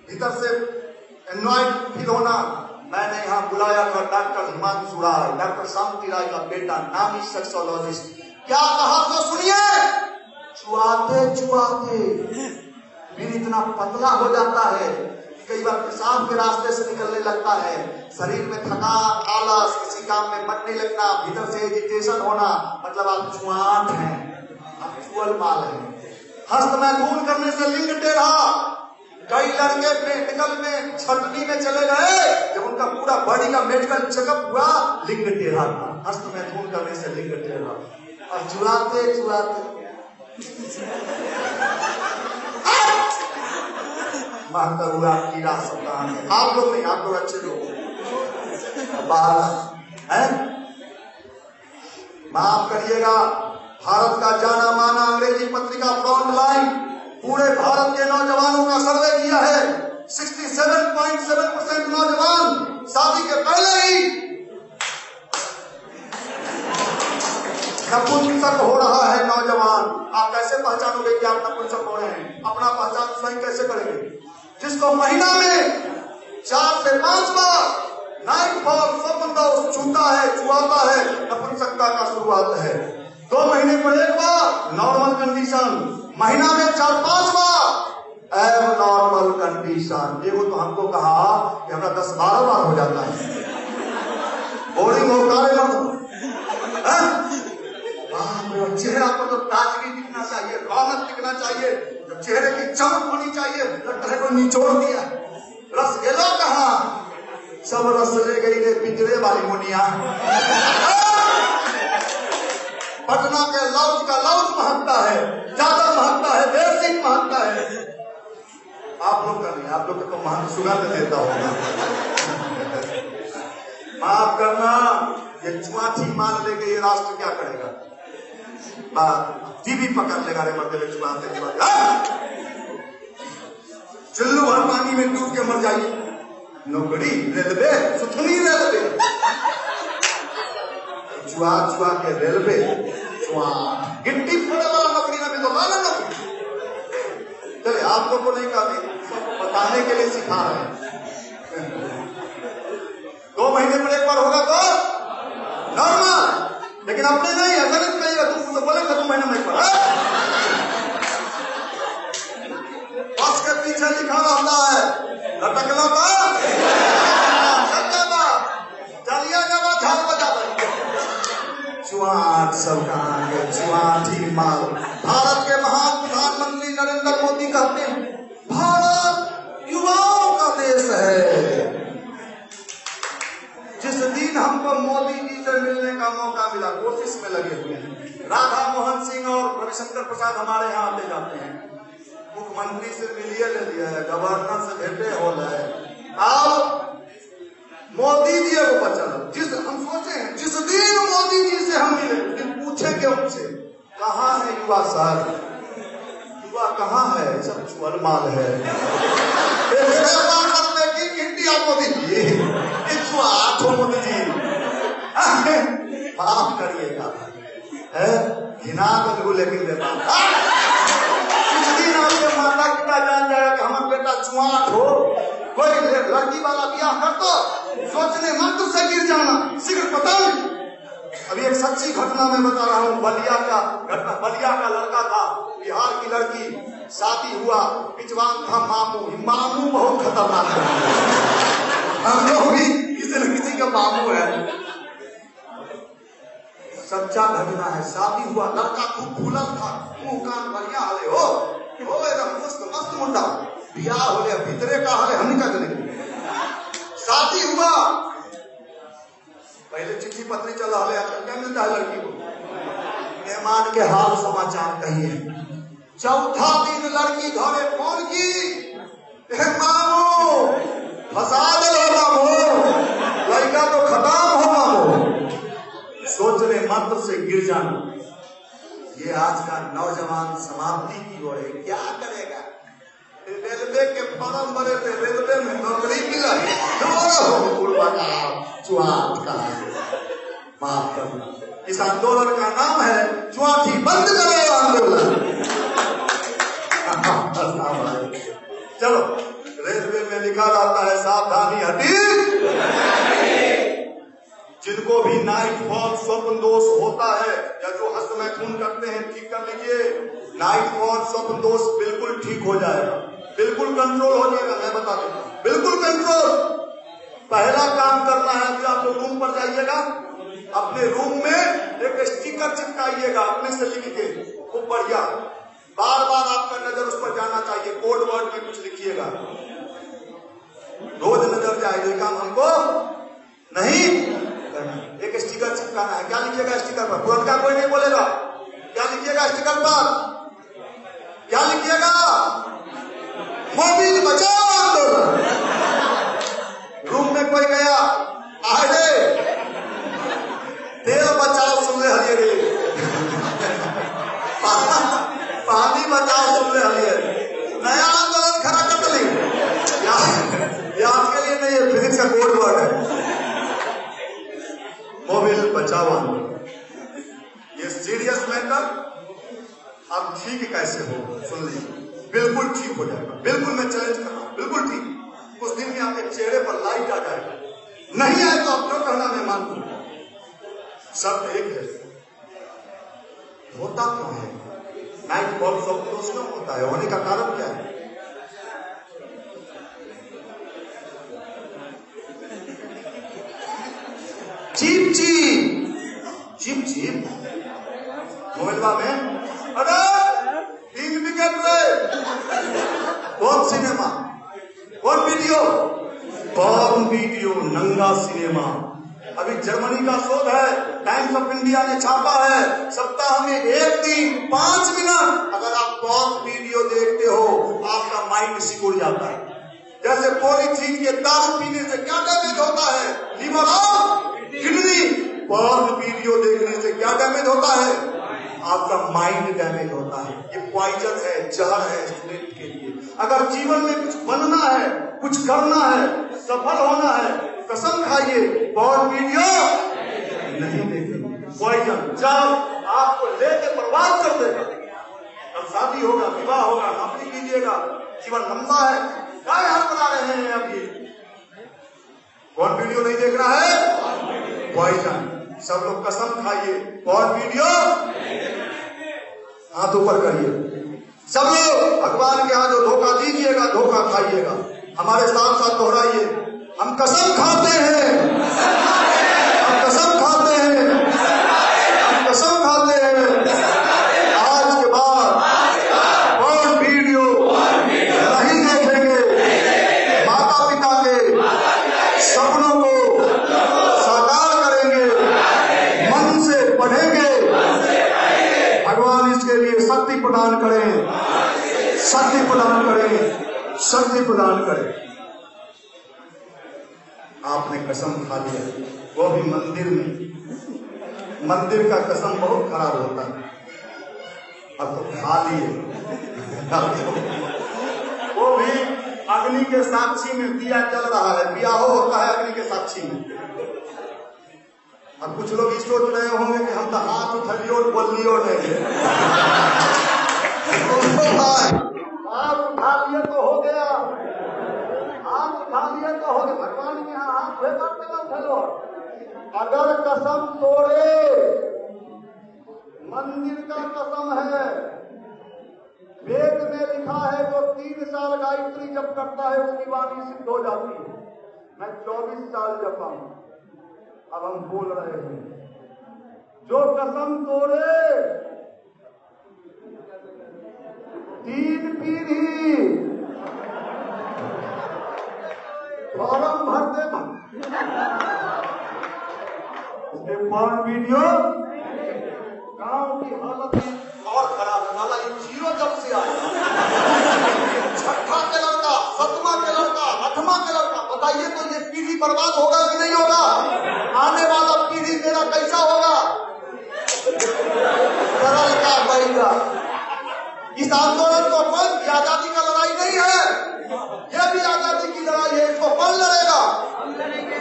भीतर से एनॉयड फील होना। मैंने यहाँ बुलाया था डॉक्टर हिमांशु राय, डॉक्टर शांति राय का बेटा, नामी सेक्सोलॉजिस्ट। क्या कहा तो सुनिए, छुआते छुआते बिल इतना पतला हो जाता है, कई बार पेशाब के रास्ते से निकलने लगता है। शरीर में थकान, आलस, किसी काम में मन नहीं लगना, भीतर से एजिटेशन होना, मतलब आप छुआट हैं, आप छुअल माल हैं। हस्त मैथुन करने से लिंग टेढ़ा, कई कई लड़के मेडिकल में छटनी में चले गए, जब उनका पूरा बॉडी का मेडिकल चेकअप हुआ, लिंग टेढ़ा था, हस्त मैथुन करने से लिंग टेढ़ा, और चुराते चुराते मानता हुआ कीड़ा सप्ताह है। आप लोग नहीं, आप लोग अच्छे लोग है। माफ करिएगा, भारत का जाना माना अंग्रेजी पत्रिका फ्रंटलाइन पूरे भारत के नौजवानों का सर्वे किया है। 67.7% नौजवान शादी के पहले ही नपुंसक हो रहा है। नौजवान, आप कैसे पहचानोगे कि आप नपुंसक हो रहे हैं? अपना पहचान स्वयं कैसे करेंगे? जिसको महीना में 4 से 5 बार नाइट फॉल स्वप्न दोष छूता है, छुआता है, नपुंसकता का शुरुआत है। 2 महीने पर 1 बार नॉर्मल कंडीशन, महीना में 4-5 बार एब नॉर्मल कंडीशन। देखो तो हमको कहा कि हमारा 10-12 बार हो जाता है। बोरिंग हो काले मत, चेहरा पर तो ताजगी दिखना चाहिए, रौनक दिखना चाहिए, चेहरे की चमक होनी चाहिए। लगता है कोई निचोड़ दिया। रस गेलो कहा, सब रस ले गई रे पिंजरे वाली मुनिया। पटना के लौज का लौज महकता है, ज्यादा महकता है, बेसिक महकता है। आप लोग का नहीं, आप लोग को महक सुगंध देता होगा। माफ करना, ये चुआठी मान लेके ये राष्ट्र क्या करेगा? टीवी पकड़ लेगा रे मरते हुए चुआते के बाद। चुल्लू भर पानी में डूब के मर जाइए। नौकरी रेलवे, सुथनी रेलवे, चुआ चुआ के रेलवे, चुआ गिट्टी फोड़ने वाला नौकरी ना भी तो लाना नौकरी। चले आप लोग को नहीं कहते, बताने के लिए सिखा रहे हैं। 2 महीने पर 1 बार होगा तो नॉर्मल, लेकिन अपने नहीं है, गलत नहीं है। तुम तो बोलेगा 2 महीने में 1 बार। बस के पीछे लिखा रहता है लटकना का चलिए जब झाल बजा चुआट सब कहांगे, चुआठी माल। भारत के महान प्रधानमंत्री नरेंद्र मोदी कहते हैं भारत युवाओं का देश है। जिस दिन हमको मोदी जी से मिलने का मौका मिला, कोशिश में लगे हुए हैं। राधा मोहन सिंह और रविशंकर प्रसाद हमारे यहाँ आते जाते हैं। मुख्यमंत्री से मिलिए ले लिया है, गवर्नर से भेंटे हो रहे हैं। अब मोदी जी को बचल, जिस हम सोचे हैं जिस दिन मोदी जी से हम मिले, पूछेंगे उनसे कहाँ है युवा सर, युवा कहाँ है? सब चुअल माल है। इंडिया मोदी जी, मोदी जी माफ करिएगा, घिना को लेकिन किस दिन आपके माता पिता जान जाएगा कि हमारा बेटा चुआट हो, कोई लड़की वाला ब्याह कर दो, सोचने मंत्र से गिर जाना, शीघ्र पतन। अभी एक सच्ची घटना मैं बता रहा हूँ, बलिया का घटना। बलिया का लड़का था, बिहार की लड़की, शादी हुआ, पिछवान था मामू। मामू बहुत खतरनाक है, हम लोग भी किसी न किसी का मामू है। सच्चा घटना है। शादी हुआ, लड़का खूब फूलल था, मुंह कान बढ़िया हले हो एकदम मस्त मुंडा, बियाह हो गया, भीतरे का हले हम निकल गए। शादी हुआ, पहले चिट्ठी पत्री चल रहा है, आजकल क्या मिलता है लड़की को? मेहमान के हाल समाचार कहिए। चौथा दिन लड़की घरे फोन की, मामू फंसा दे मामू, लड़का तो खत्म हो मामू। सोचने मंत्र से गिर जाना। ये आज का नौजवान समाप्ति की ओर है। क्या करेगा? रेलवे के फॉर्म भरे थे, रेलवे में नौकरी मिला, चुआट का। माफ करना, इस आंदोलन का नाम है चुआठी बंद करो आंदोलन। चलो, रेलवे में लिखा रहता है सावधानी हटी। जिनको भी नाइट फॉल स्वप्न दोष होता है या जो हस्त मैथुन करते हैं, ठीक कर लीजिए। नाइट फॉल स्वप्न दोष बिल्कुल ठीक हो जाएगा, बिल्कुल कंट्रोल हो जाएगा। मैं बता देता हूँ, बिल्कुल कंट्रोल। पहला काम करना है, अभी आप लोग रूम पर जाइएगा, अपने रूम में एक स्टिकर चिपकाइएगा अपने से लिख के, खूब बढ़िया। बार बार आपका नजर उस पर जाना चाहिए, कोड वर्ड में कुछ लिखिएगा। कीजिएगा, रोज नजर जाए, ये काम हमको नहीं करना। एक स्टिकर चिपकाना है, क्या लिखिएगा स्टिकर पर? पुरनका कोई नहीं बोलेगा, क्या लिखिएगा स्टिकर पर? क्या लिखिएगा? मोबिल बचाओ आंदोलन। रूम में कोई गया, आहे तेल बचाओ सुन ले हरिये, पानी बचाओ सुन ले हरिये, नया आंदोलन खड़ा कर ली। ये आपके लिए नहीं है, फिजिक्स का कोड वर्ड है, मोबिल बचाओ आंदोलन। ये सीरियस मैटर। अब ठीक कैसे हो सुन लीजिए, बिल्कुल ठीक हो जाएगा, बिल्कुल मैं चैलेंज कर रहा हूं, बिल्कुल ठीक। कुछ दिन में आपके चेहरे पर लाइट आ जाएगा, नहीं आए तो आप क्यों कहना मैं मान दूंगा। सब एक है, होता क्यों है? नाइट बॉल सब दोष क्यों होता है? होने का कारण क्या है? Cheap cheap cheap cheap mobile में, अरे 3 विकेट पे कौन सिनेमा, कौन वीडियो, कौन वीडियो, नंगा सिनेमा। अभी जर्मनी का शोध है, टाइम्स ऑफ इंडिया ने छापा है, सप्ताह में 1 दिन 5 मिनट अगर आप कौन वीडियो देखते हो, आपका माइंड सिकुड़ जाता है। जैसे पॉलीथीन के दारू पीने से क्या डैमेज होता है, लीवर और किडनी, पॉर्न वीडियो देखने से क्या डैमेज होता है, आपका माइंड डैमेज होता है। ये पॉइजन है, जहर है स्टूडेंट के लिए। अगर जीवन में कुछ बनना है, कुछ करना है, सफल होना है, कसम खाइए पॉर्न वीडियो नहीं देखेंगे। पॉइजन जब आपको लेके बर्बाद कर देगा। अब शादी होगा, विवाह होगा, नौकरी कीजिएगा, जीवन लंबा है, क्या हाथ बना रहे हैं अभी? कौन वीडियो नहीं देख रहा है? पॉइजन। सब लोग कसम खाइए कौन वीडियो, हाथ ऊपर करिए सब लोग। भगवान के यहाँ जो धोखा दीजिएगा, धोखा खाइएगा। हमारे साथ साथ दोहराइए, हम कसम खाते हैं, हम कसम खाते हैं, हम कसम खाते हैं, आज के बाद कौन वीडियो नहीं देखेंगे। माता पिता के सपनों को साकार करेंगे, मन से पढ़ेंगे। भगवान इसके लिए शक्ति प्रदान करें, शक्ति प्रदान करें, शक्ति प्रदान करें। आपने कसम खा लिया, वो भी मंदिर में। मंदिर का कसम बहुत खराब होता है। अब तो खा लिए, वो भी अग्नि के साक्षी में दिया जल रहा है, ब्याह होता है अग्नि के साक्षी में। अब कुछ लोग सोच रहे होंगे कि हम तो हाथ उठलियो बोलियो नहीं, हाथ उठा लिए तो हो गया, हाथ उठा लिए तो हो गया। भगवान के यहाँ हाथ उठलो। अगर कसम तोड़े, मंदिर का कसम है, वेद में लिखा है जो 3 साल गायत्री जप करता है उसकी वाणी सिद्ध हो जाती है। मैं 24 साल जपा हूं, अब हम बोल रहे हैं। जो कसम तोड़े 3 पीढ़ी फॉर्म भरते उसके फॉर्म वीडियो, गांव की हालत और खराब है। नाला ये 0 जब से आया, 6ठा के लड़का, 7वां के लड़का, 8वां के लड़का, बताइए तो ये पीढ़ी बर्बाद होगा कि नहीं होगा? आने वाला पीढ़ी मेरा कैसा होगा? सरल का बनेगा। इस आंदोलन को कौन, आजादी का लड़ाई नहीं है, यह भी आजादी की लड़ाई है। इसको कौन लड़ेगा?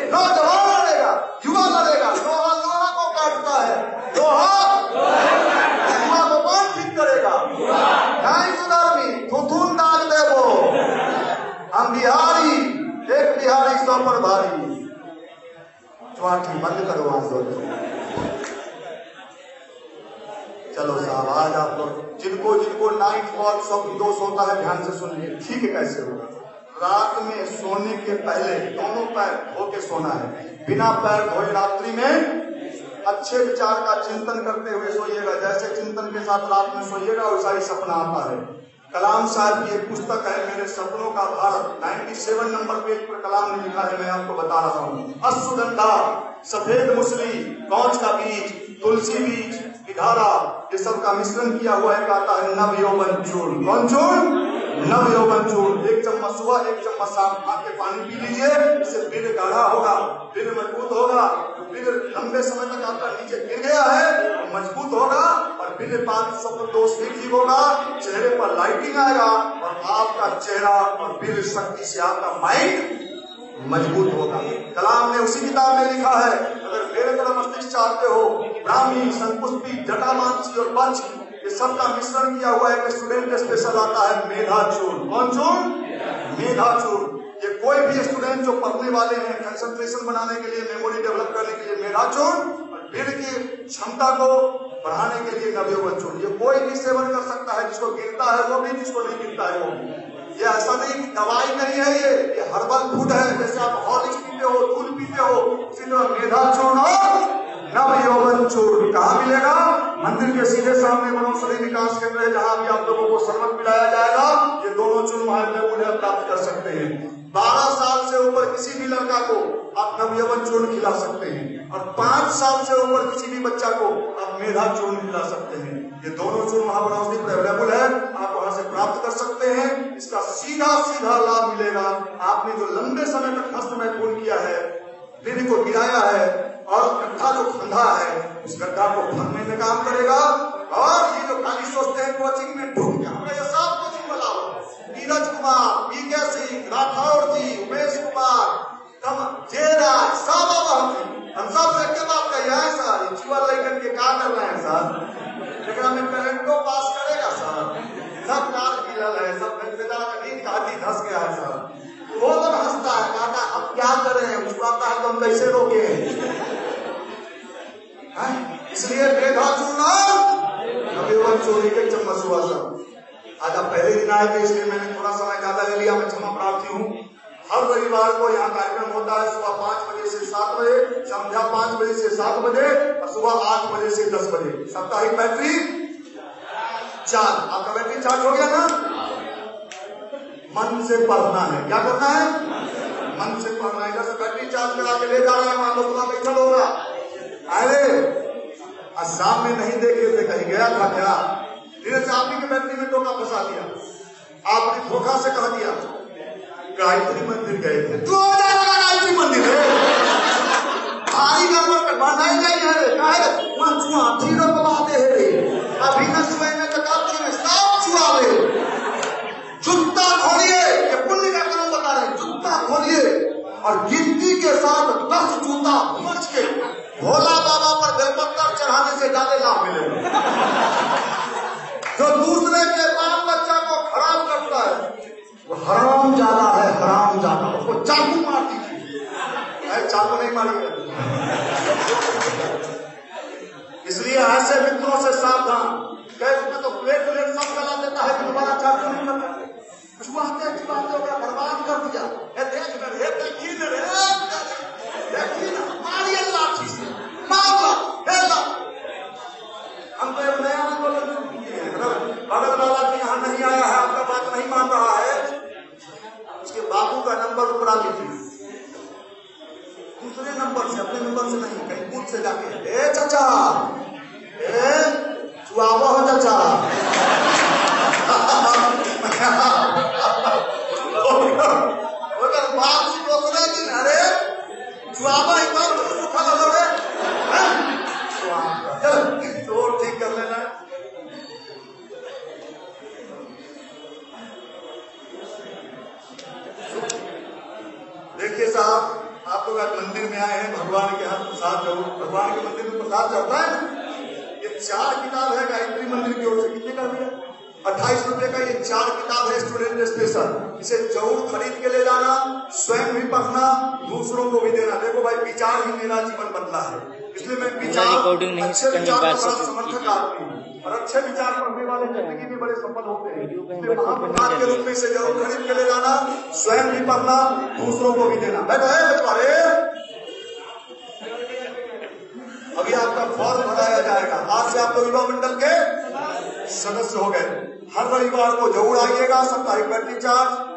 नौजवान लड़ेगा, युवा लड़ेगा। लोहा लोहा को काटता है, लोहा युवा को कौन ठीक करेगा? नहीं सुधरनी, थुथुन दाग देवो। हम बिहारी, एक बिहारी 100 पर भारी। चुआठी बंद करो आंदोलन। चलो साहब, आज आप लोग जिनको जिनको नाइट वॉच सब दोष होता है, ध्यान से सुनिए। ठीक है, कैसे होगा? रात में सोने के पहले दोनों पैर धो के सोना है, बिना पैर धोए रात्रि में अच्छे विचार का चिंतन करते हुए सोइएगा। जैसे चिंतन के साथ रात में सोइएगा वैसा ही सपना आता है। कलाम साहब की एक पुस्तक है मेरे सपनों का भारत, 97 नंबर पेज पर कलाम ने लिखा है, मैं आपको बता रहा हूँ। अश्वगंधा, सफेद मुसली, कौच का बीज, तुलसी बीज, विधारा, ये सब का मिश्रण किया हुआ एक आता है नवयौवन चूर्ण। कौन चूर्ण? नवयौवन चूर्ण। 1 चम्मच सुबह 1 चम्मच शाम खा के पानी पी लीजिए, इससे दिल गाढ़ा होगा, दिल मजबूत होगा। दिल लंबे समय तक आपका नीचे गिर गया है तो मजबूत होगा और बिना पानी सब दोष भी ठीक होगा, चेहरे पर लाइटिंग आएगा और आपका चेहरा और दिल शक्ति से आपका माइंड मजबूत होगा। कलाम ने उसी किताब में लिखा है, अगर मेरे तरह मस्तिष्क चाहते हो, ब्राह्मी, संपुष्पी, जटामांसी और पंच, ये सब का मिश्रण किया हुआ एक स्टूडेंट स्पेशल आता है मेधा चूर्ण। कौन चूर्ण? मेधा चूर्ण। ये कोई भी स्टूडेंट जो पढ़ने वाले हैं, कंसंट्रेशन बनाने के लिए, मेमोरी डेवलप करने के लिए मेधा चूर्ण, और दिल की क्षमता को बढ़ाने के लिए नवयौवन चूर्ण, ये कोई भी सेवन कर सकता है। जिसको गिरता है वो भी, जिसको नहीं गिरता है वो भी। ये ऐसा नहीं कि दवाई नहीं है, ये हर्बल फूड है। जैसे आप हॉर्लिक्स पीते हो, दूध पीते हो, उसी तरह मेधा चूर्ण और नवयौवन चूर्ण कहाँ मिलेगा? मंदिर के सीधे सामने वनौषधि विकास केंद्र है, जहाँ भी आप लोगों को शरबत पिलाया जाएगा। ये दोनों चूर्ण वहां प्राप्त कर सकते हैं। 12 साल से ऊपर किसी भी लड़का को आप नवयौवन चूर्ण खिला सकते हैं, और 5 साल से ऊपर किसी भी बच्चा को आप मेधा चूर्ण खिला सकते हैं। ये दोनों चूर्ण वहां वनौषधि पर अवेलेबल है, आप वहां से प्राप्त कर सकते हैं। इसका सीधा सीधा लाभ मिलेगा। आपने जो लंबे समय तक हस्त में खून किया है, दिल को गिराया है, और गड्ढा जो खंधा है, उस गड्ढा को भरने में काम करेगा। और ये जो खाली सोचते हैं कोचिंग में ढूंढ के, हमें ये सब कोचिंग वाला नीरज कुमार, पीके सिंह, राठौर जी, उमेश कुमार, जयराज, सब हम सब एक बात कही है सर, चुआ लेकर के क्या कर रहे हैं सर? लेकिन हमें करेंटो पास करेगा सर, सब कार गिरल है, सब काटी धस गया है सर। वो लोग हंसता है, कहता है अब क्या करें, छुपाता है तो हम कैसे रोके? इसलिए मेधा चूर्ण, नवयौवन चूर्ण 1 चम्मच सुबह शाम। आज आप पहले दिन आए थे इसलिए मैंने थोड़ा समय ज्यादा ले लिया, मैं क्षमा प्रार्थी हूँ। हर रविवार को यहाँ कार्यक्रम होता है, सुबह 5 बजे से 7 बजे, संध्या 5 बजे से 7 बजे और सुबह 8 बजे से 10 बजे। साप्ताहिक बैटरी चार्ज, आपका बैटरी चार्ज हो गया ना? मन से पढ़ना है। क्या करना है? मन से पढ़ना है। इधर से बैटरी चार्ज करा के ले जा रहे हैं, मान लो थोड़ा बैठल होगा, अरे शाम में नहीं देखे थे, कहीं गया था क्या? धीरे से आपकी के बैटरी में धोखा फंसा दिया, आपने धोखा से कह दिया गायत्री मंदिर गए थे। तू आ जाएगा गायत्री मंदिर है, भारी नंबर पर बनाई गई है, वहां चुआ जीरो पवाते हैं, अभी न सुबह में तकाती में सब चुआवे। जूता खोलिए, ये पुण्य का काम बता रहे हैं, जूता खोलिए और गिनती के साथ 10 जूता घुमच के भोला बाबा पर बेलपत्र चढ़ाने से ज्यादा लाभ मिलेगा। जो दूसरे के बाल बच्चा को खराब करता है वो हराम ज्यादा है, हराम ज्यादा। उसको चाकू मार दीजिए, चाकू नहीं मारिए। इसलिए ऐसे मित्रों से सावधान। उसमें तो प्लेट सब गला देता है कि दोबारा चाकू नहीं करता, बर्बाद कर दिया। मारिए लाठी से, हम तो एक नया बगल वाला भी यहाँ नहीं आया है, आपका बात नहीं मान रहा है, उसके बाबू का नंबर उपरा लीजिए, दूसरे नंबर से, अपने नंबर से नहीं, कहीं पूछ से जाके, ए चाचा, चुआवा हो चाचा। बात दूसरे दिन, अरे चुआवा एक बार उठा लो रे, तो ठीक कर लेना। देखिए साहब, आप लोग आज मंदिर में आए हैं, भगवान के हाथ प्रसाद जरूर, भगवान के मंदिर में प्रसाद चढ़ता है। ये 4 किताब है गायत्री मंदिर की ओर से, कितने का भैया? 28 रुपए का ये 4 किताब है स्टूडेंट स्पेशल। इसे जरूर खरीद के ले जाना, स्वयं भी पढ़ना, दूसरों को भी देना। देखो भाई, विचार ही मेरा जीवन बदला है, इसलिए मैं विचार, अच्छे विचार का बड़ा समर्थक आदमी हूँ, और अच्छे विचार पढ़ने वाले जिंदगी में बड़े सफल होते हैं। महाप्रसाद के रूप में इसे जरूर खरीद के ले जाना, स्वयं भी पढ़ना, दूसरों को भी देना। अभी आपका फॉर्म भराया जाएगा, आज से आप लोग युवा मंडल के सदस्य हो गए। हर रविवार को जरूर आइएगा, साप्ताहिक बैटरी चार्ज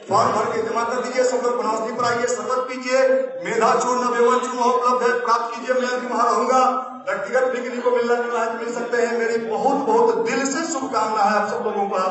फॉर्म भर के जमा कर दीजिए। सब लोग बनौसनी पर आइए, शपथ कीजिए। मेधा चूर्ण नवेवन चूर्ण उपलब्ध है, प्राप्त कीजिए। मैं भी वहां रहूंगा। व्यक्तिगत पिकनिक को मिल सकते हैं। मेरी बहुत बहुत दिल से शुभकामना है आप सब लोगों का।